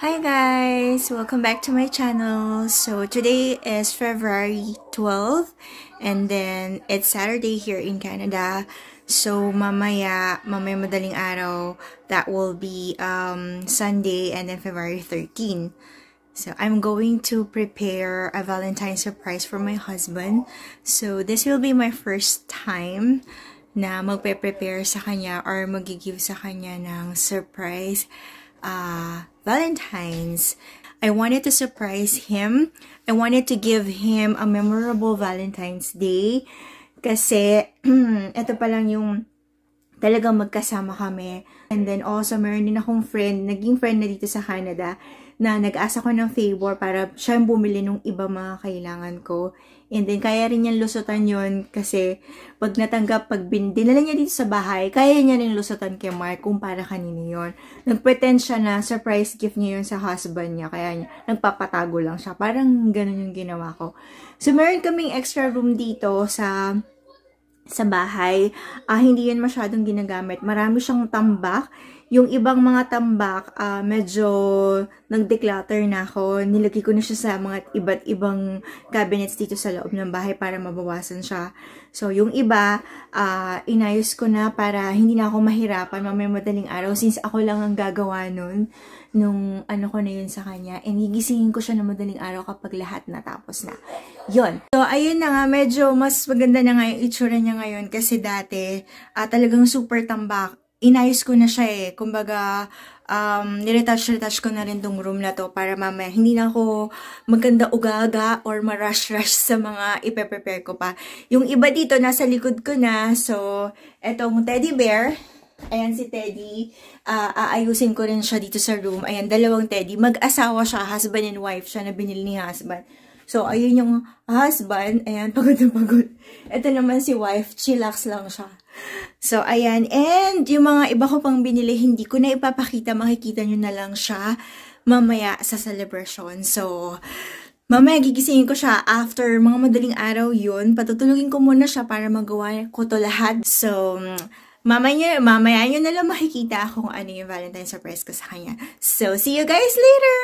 Hi guys! Welcome back to my channel. So today is February 12th and then it's Saturday here in Canada. So mamaya madaling araw, that will be Sunday and then February 13. So I'm going to prepare a Valentine's surprise for my husband. So this will be my first time na magpe-prepare sa kanya or mag-give sa kanya ng surprise Valentine's. I wanted to surprise him. I wanted to give him a memorable Valentine's Day kasi ito pa lang yung talagang magkasama kami. And then also, meron din akong friend, naging friend na dito sa Canada, na nag-asa ko ng favor para siya yung bumili ng iba mga kailangan ko. And then, kaya rin niyang lusutan yun kasi pag natanggap, pag dinala niya dito sa bahay, kaya niya rin lusutan kay Mark kung para kanino yun. Nagpretend siya na surprise gift niya yun sa husband niya, kaya nagpapatago lang siya. Parang ganun yung ginawa ko. So, meron kaming extra room dito sa bahay. Hindi yun masyadong ginagamit. Marami siyang tambak. Yung ibang mga tambak, medyo nag-declutter na ako. Nilagay ko na siya sa mga iba't ibang cabinets dito sa loob ng bahay para mabawasan siya. So, yung iba, inayos ko na para hindi na ako mahirapan mamaya madaling araw since ako lang ang gagawa nun nung ano ko na yun sa kanya. And gigisingin ko siya na madaling araw kapag lahat natapos na. Yun. So, ayun na nga, medyo mas maganda na nga yung itsura niya ngayon kasi dati, talagang super tambak. Inayos ko na siya eh. Kumbaga, niretouch ko na rin tong room na to para mamaya hindi na ako maganda ugaga or ma-rush sa mga ipe-prepare ko pa. Yung iba dito, nasa likod ko na. So, etong teddy bear, ayan si Teddy, aayusin ko rin siya dito sa room. Ayan, dalawang Teddy. Mag-asawa siya, husband and wife siya na binili ni husband. So, ayun yung husband. Ayan, pagod na pagod. Ito naman si wife, chillax lang siya. So, ayan. And yung mga iba ko pang binili, hindi ko na ipapakita. Makikita nyo na lang siya mamaya sa celebration. So, mamaya gigisingin ko siya after mga madaling araw yun. Patutulugin ko muna siya para magawa ko to lahat. So, mamaya nyo na lang makikita kung ano yung Valentine's surprise ko sa kanya. So, see you guys later!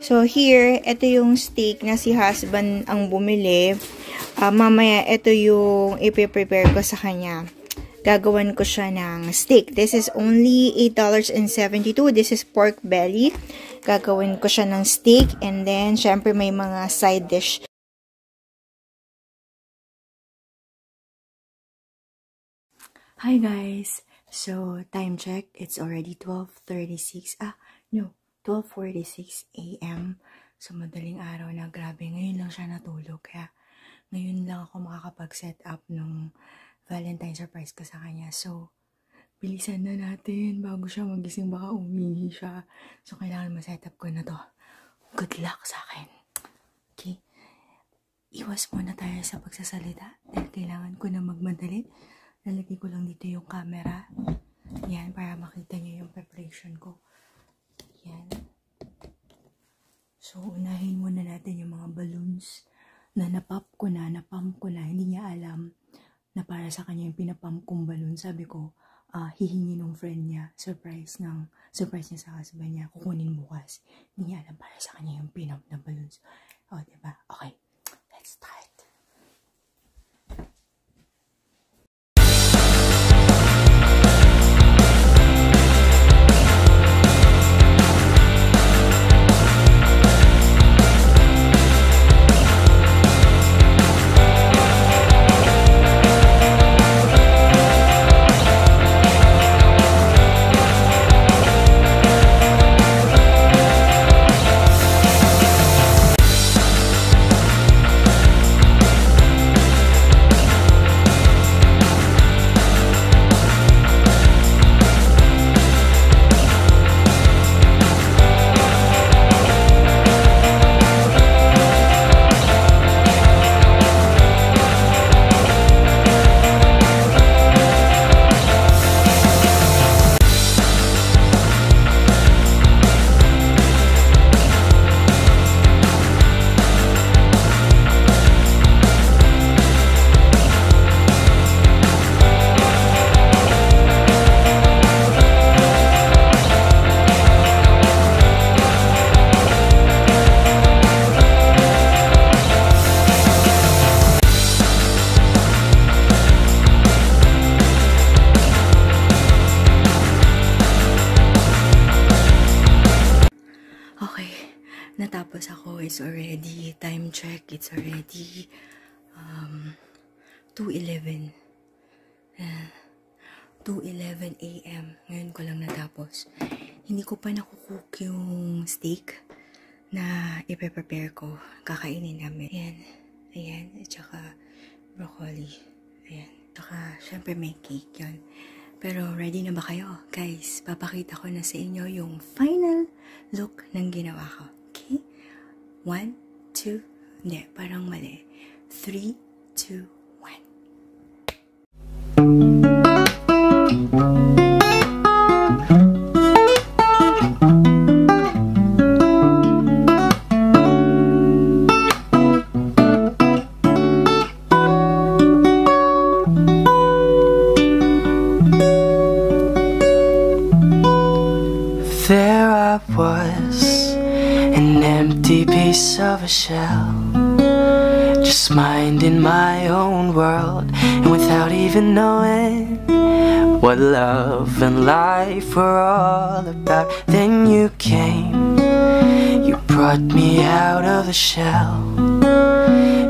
So, here, ito yung steak na si husband ang bumili. Mamaya, ito yung ipiprepare ko sa kanya. Gagawan ko siya ng steak. This is only $8.72. This is pork belly. Gagawin ko siya ng steak. And then, syempre, may mga side dish. Hi, guys. So, time check. It's already 12:36. No. 12:46 AM. So, madaling araw na. Grabe, ngayon lang siya natulog. Kaya, ngayon lang ako makakapag-set up ng Valentine surprise ko sa kanya. So, bilisan na natin bago siya magising. Baka umihi siya. So, kailangan ma-set up ko na to. Good luck sa akin. Okay? Iwas muna tayo sa pagsasalita. Dahil kailangan ko na magmadali. Nalagay ko lang dito yung camera. Yan, para makita niyo yung preparation ko. Yan. So, unahin muna natin yung mga balloons na napump ko na, hindi niya alam na para sa kanya yung pinapump kong balloon. Sabi ko, hihingi ng friend niya, surprise niya sa husband niya, kukunin bukas. Hindi niya alam para sa kanya yung pinump na balloons. O, diba? Okay, let's start. Natapos ako. It's already time check. It's already 2:11 a.m. Ngayon ko lang natapos. Hindi ko pa nakukook yung steak na ipe-prepare ko. Kakainin namin. Ayan. At saka broccoli. Ayan. Tsaka syempre may cake yun. Pero ready na ba kayo? Guys, papakita ko na sa inyo yung final look ng ginawa ko. Okay? 1, 2, hindi, parang mali. 3, 2, 1. There I was, an empty piece of a shell, just minding my own world, and without even knowing what love and life were all about. Then you came, you brought me out of the shell,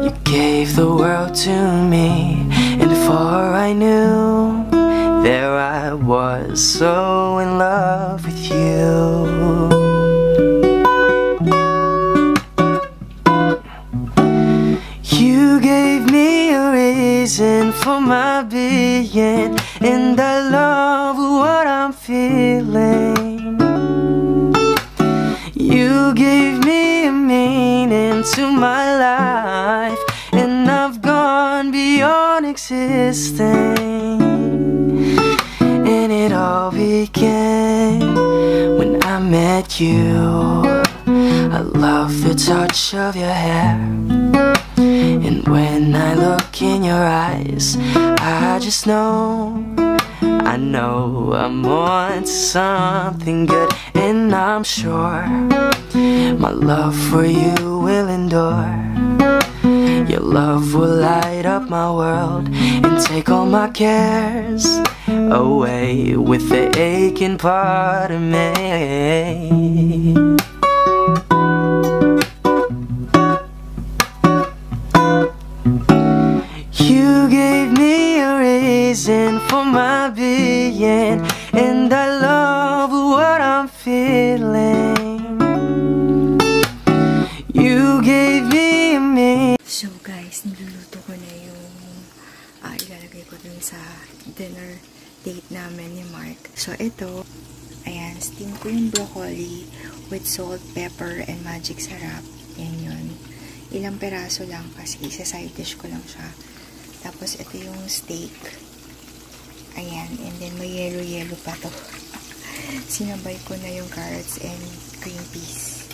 you gave the world to me, and before I knew, there I was, so in love with you. You gave me a reason for my being, and I love what I'm feeling. You gave me a meaning to my life, and I've gone beyond existing. And it all began when I met you. I love the touch of your hair, and when I look in your eyes, I just know, I know I'm on to something good. And I'm sure my love for you will endure. Your love will light up my world and take all my cares away with the aching part of me. You gave me a reason for my being, and I love what I'm feeling. You gave me a meaning. So guys, niluluto ko na yung ilalagay ko dun sa dinner date namin ni Mark. So ito, ayan, steam ko yung broccoli with salt, pepper, and magic sarap. Yan yun. Ilang peraso lang kasi isa side dish ko lang siya. Tapos ito yung steak. Ayan, and then may yellow pa to. Sinabay ko na yung carrots and green peas.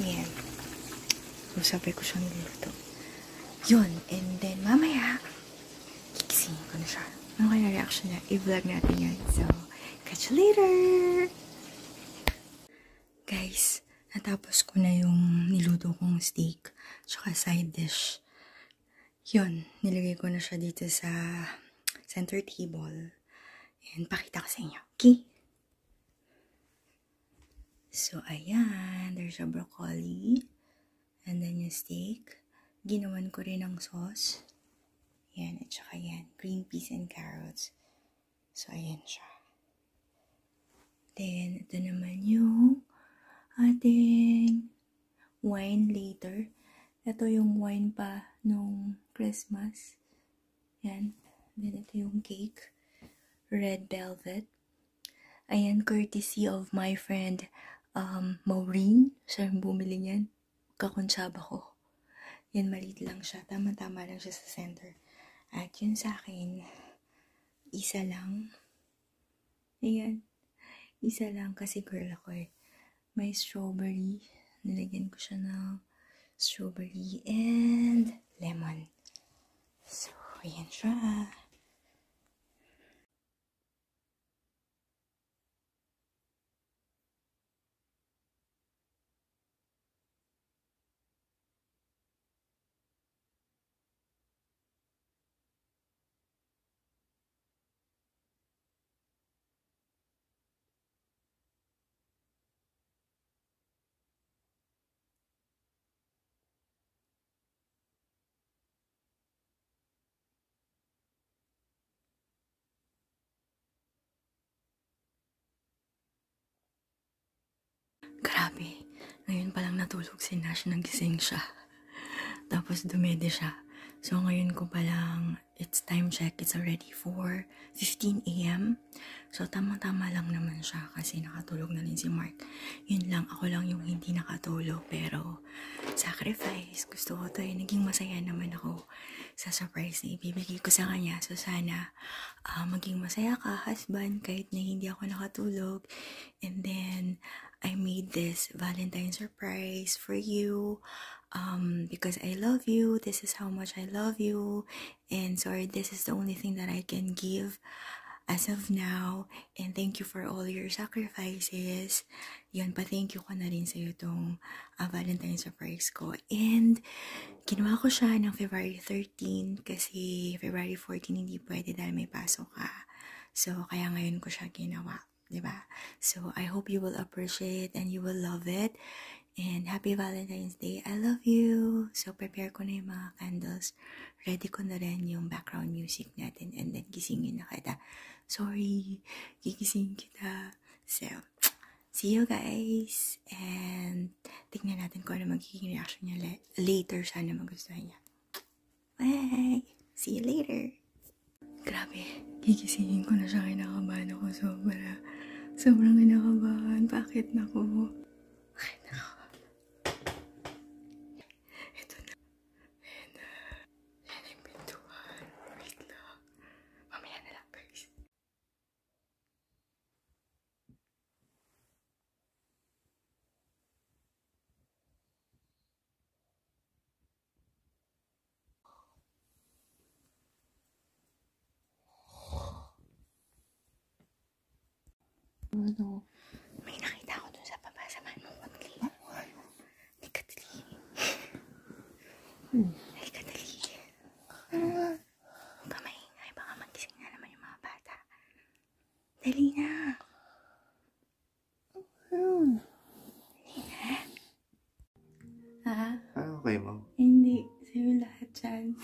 Ayan. So sabay ko siyang niluto. Yun. And then, mamaya, kikisingin ko na siya. Ano kaya reaction niya? I-vlog natin yan. So, catch you later! Guys, natapos ko na yung niluto kong steak tsaka side dish. Yun, nilagay ko na siya dito sa center table. And pakita ko sa inyo. Okay? So, ayan. There's a broccoli. And then yung steak. Ginawan ko rin ng sauce. Yan. At saka yan. Green peas and carrots. So, ayan siya. Then, ito naman yung ating wine later. Ito yung wine pa nung Christmas. Yan. Then, ito yung cake. Red velvet. Ayan, courtesy of my friend Maureen. Siya yung bumili niyan. Kakonsyaba ko. Yan, maliit lang siya. Tama-tama lang siya sa center. At yun sa akin, isa lang. Ayan. Isa lang kasi girl ako eh. May strawberry. Nilagyan ko siya ng strawberry and lemon. So, ayan siya. Grabe. Ngayon palang natulog si Nash, nagising siya. Tapos dumede siya. So ngayon ko palang, it's time check, it's already 4:15 a.m. So tamang-tama lang naman siya kasi nakatulog na rin si Mark. Yun lang, ako lang yung hindi nakatulog. Pero sacrifice, gusto ko to eh. Naging masaya naman ako sa surprise na ibibigay ko sa kanya. So sana maging masaya ka, husband, kahit na hindi ako nakatulog. And then, I made this Valentine surprise for you because I love you. This is how much I love you. And sorry, this is the only thing that I can give as of now. And thank you for all your sacrifices. Yun, pa-thank you ko na rin sa'yo itong Valentine surprise ko. And ginawa ko siya ng February 13 kasi February 14 hindi pwede dahil may pasok ka. So, kaya ngayon ko siya ginawa. Diba? So, I hope you will appreciate and you will love it. And happy Valentine's Day. I love you. So, prepare ko na yung mga candles. Ready ko na rin yung background music natin. And then, gisingin na kita. Sorry, gigisingin kita. So, see you guys. And, tignan natin kung ano magiging reaction niya later. Sana magustuhan niya. Bye! See you later. Grabe, gigisingin ko na siya. Kinakabahan ako. Sobrang kinakabahan. Bakit na ako? Bakit na ako? Ito na. Ayan na. Ayan yung pintuan. Wait lang. Mamaya na lang, guys. Ano? May nakita ako dun sa baba. Samahan mo magli. Hindi ka dali. Hindi ka dali. Huwag ka maingay. Baka magising na naman yung mga bata. Dali na. Dali na. Ha? Okay mo. Hindi. Sa'yo lahat dyan.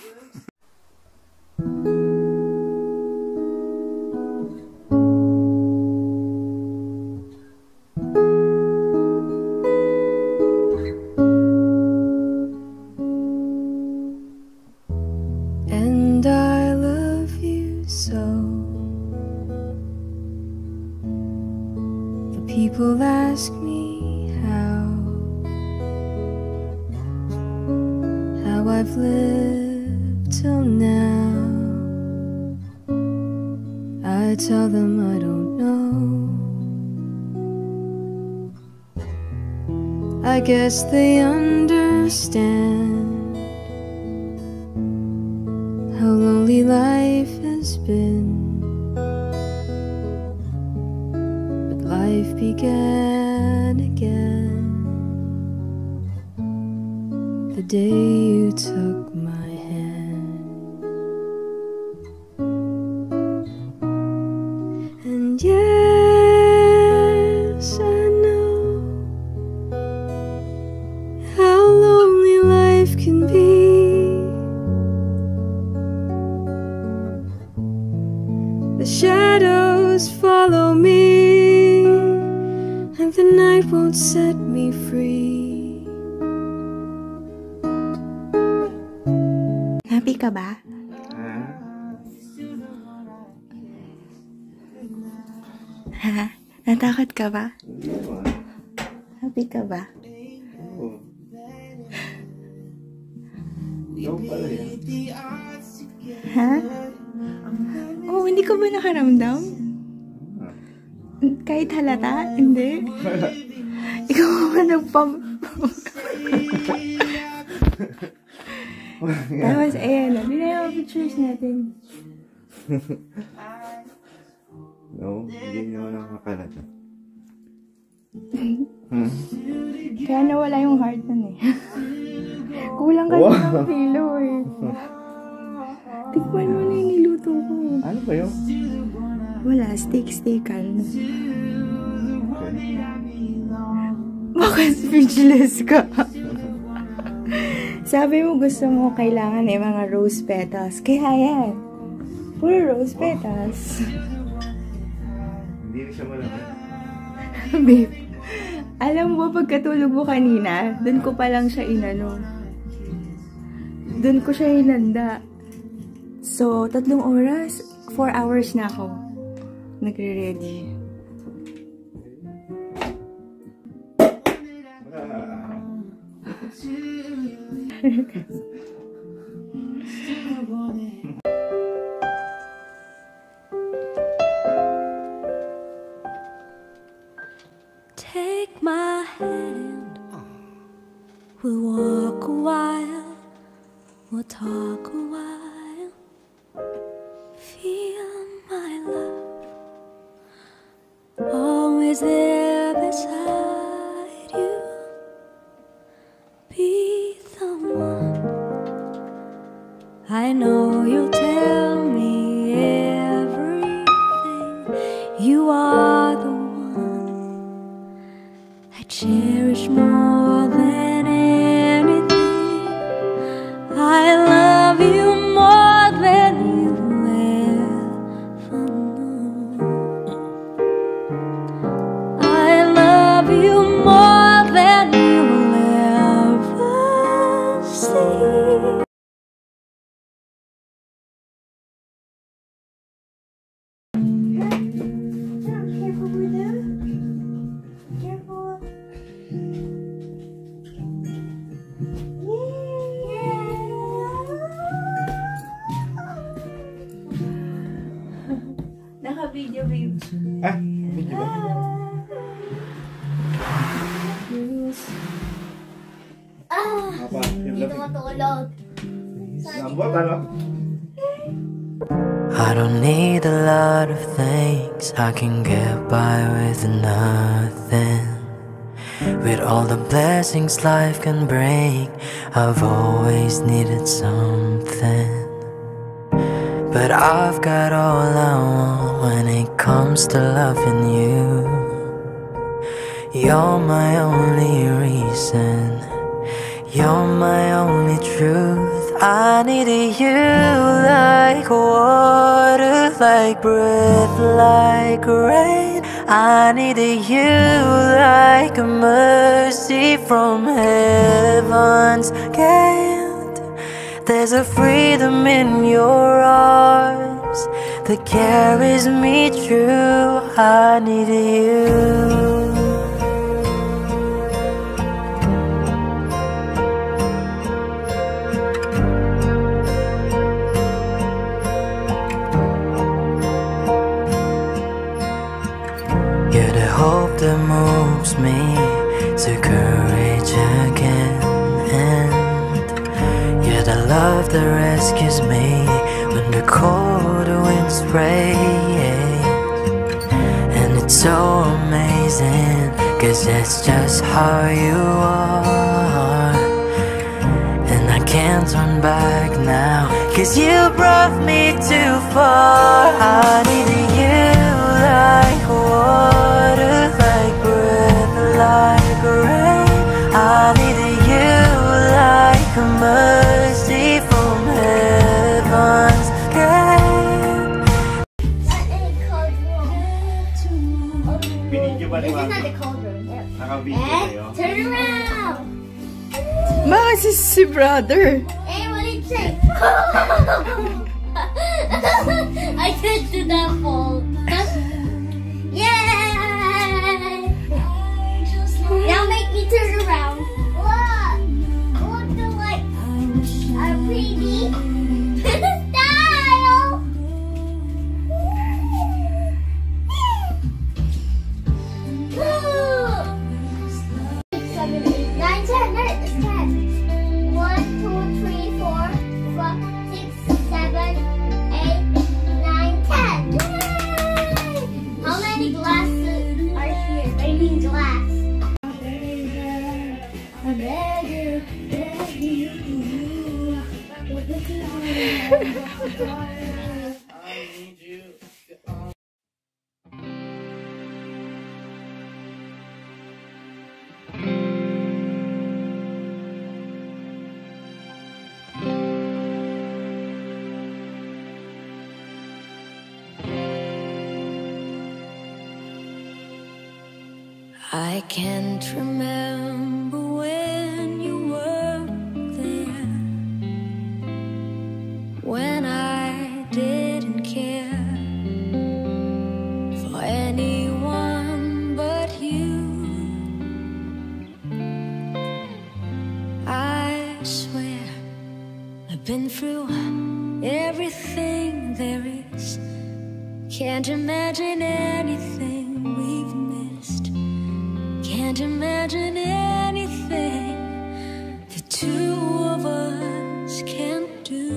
And I love you so. The people ask me how I've lived till now. I tell them I don't know. I guess they understand has been, but life began again the day you took my hand. And yes, I know how lonely life can be. The shadows follow me, and the night won't set me free. Happy ka ba? Ha? Natakot ka ba? Happy ka ba? Ha? Oh, hindi ka ba nakaramdam? Kahit halata? Hindi? Ikaw ba nagpam... Tapos, ayan, dinaya pictures natin. No, hindi naman nakakalata. Kaya nawala yung heart nun eh. Kulang ka ng kilo eh. Tikman mo na yung niluto ko. Ano ba yun? Wala, steak-steakan. Okay. Bakit speechless ka? Sabi mo gusto mo kailangan eh mga rose petals. Kaya yan. Puro rose petals. Hindi siya malaki. Babe, alam mo pagkatulog mo kanina, dun ko pa lang siya inano. Dun ko siya hinanda. So, 3 oras, 4 hours na ako nagre-ready. Take my hand, we'll walk a while, we'll talk a while. Feel my love, always there beside you. Be the one, I know you'll tell me everything. You are the cherish more than anything. I love you more than you ever knew. I love you more than you'll ever see. Careful with them. Careful. Naka-video, babe. Ah, video ba? Apa? Hindi matulog. Lambot, ano? I don't need a lot of things, I can get by with nothing. With all the blessings life can bring, I've always needed something. But I've got all I want when it comes to loving you. You're my only reason, you're my only truth. I needed you like water, like breath, like rain. I needed you like a mercy from heaven's gate. There's a freedom in your arms that carries me through. I needed you. You're the hope that moves me to courage again, and you're the love that rescues me when the cold wind sun's rays. And it's so amazing, 'cause it's just how you are. And I can't turn back now, 'cause you brought me too far. I needed you like water, like breath, like rain. I needed you like a mercy from heaven's gate. Binidyo ba ni This is Mama? not the cold room. Naka-video kayo? Turn around. Bakit si brother? Hey, what did you say? I can't do that fall. Yay! Now make me turn around. Look! Look the like a pretty style. 7, 8, 9, 10. No, it's 10. 1, 2, 3, 4, 5, 6, 7, 8, 9, 10. Yay! How many glasses are here? I mean glass. I beg you, beg you. I can't remember when you were there, when I didn't care for anyone but you. I swear I've been through everything there is. Can't imagine anything we've missed. Can't imagine anything the two of us can't do.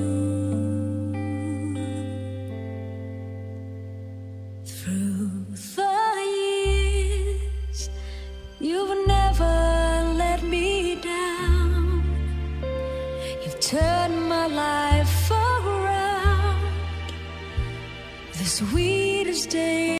Through the years, you've never let me down. You've turned my life around. The sweetest day